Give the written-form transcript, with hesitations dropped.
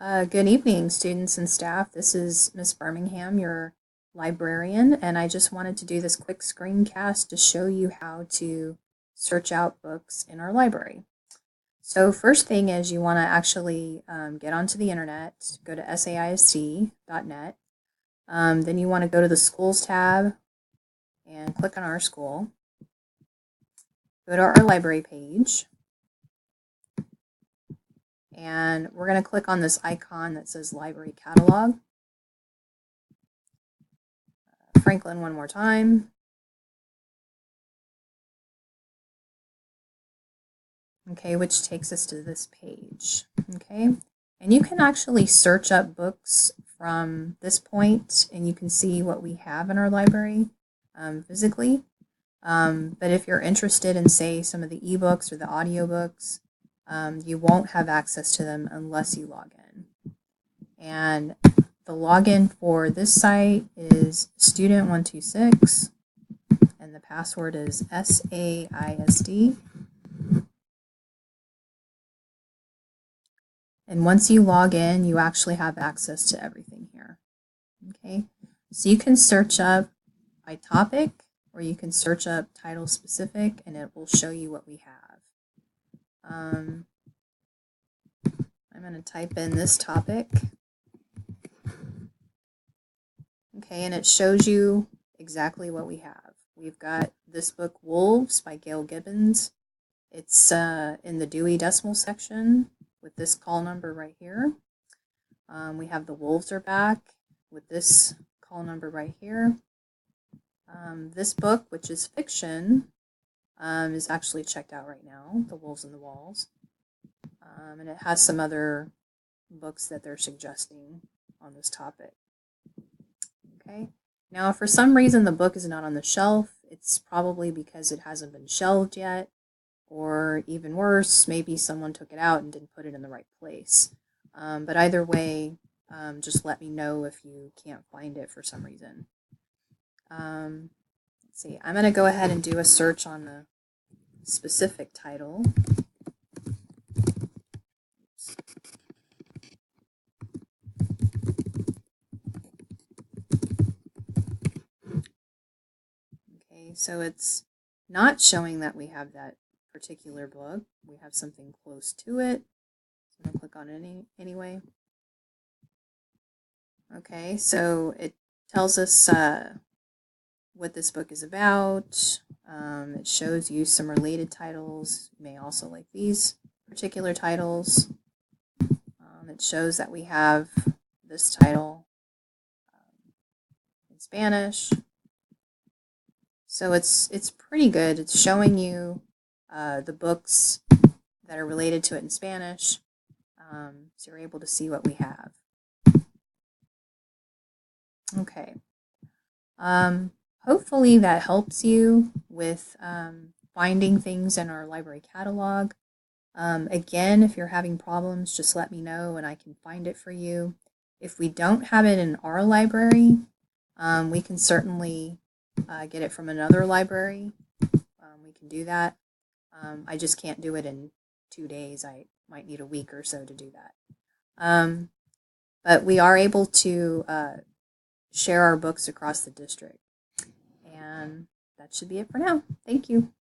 Good evening, students and staff. This is Miss Birmingham, your librarian, and I just wanted to do this quick screencast to show you how to search out books in our library. So first thing is you want to actually get onto the internet, go to saisd.net. Then you want to go to the schools tab and click on our school. Go to our library page. And we're going to click on this icon that says Library Catalog. Franklin one more time. Okay, which takes us to this page. Okay, and you can actually search up books from this point, and you can see what we have in our library physically. But if you're interested in, say, some of the ebooks or the audiobooks, you won't have access to them unless you log in. And the login for this site is student126, and the password is SAISD. And once you log in, you actually have access to everything here. Okay, so you can search up by topic, or you can search up title specific, and it will show you what we have. I'm going to type in this topic. Okay, and it shows you exactly what we have. We've got this book, Wolves by Gail Gibbons. It's in the Dewey Decimal section with this call number right here. We have The Wolves Are Back with this call number right here. This book, which is fiction, is actually checked out right now, The Wolves and the Walls. And it has some other books that they're suggesting on this topic. Okay. Now, if for some reason the book is not on the shelf, it's probably because it hasn't been shelved yet, or even worse, maybe someone took it out and didn't put it in the right place. But either way, just let me know if you can't find it for some reason. Let's see, I'm going to go ahead and do a search on the specific title. Okay, so it's not showing that we have that particular book. We have something close to it. So I'm going to click on it anyway. Okay, so it tells us what this book is about. It shows you some related titles. You may also like these particular titles. It shows that we have this title in Spanish. So it's pretty good. It's showing you the books that are related to it in Spanish, so you're able to see what we have. Okay. Hopefully that helps you with finding things in our library catalog. Again, if you're having problems, just let me know and I can find it for you. If we don't have it in our library, we can certainly get it from another library. We can do that. I just can't do it in 2 days. I might need a week or so to do that. But we are able to share our books across the district. And that should be it for now. Thank you.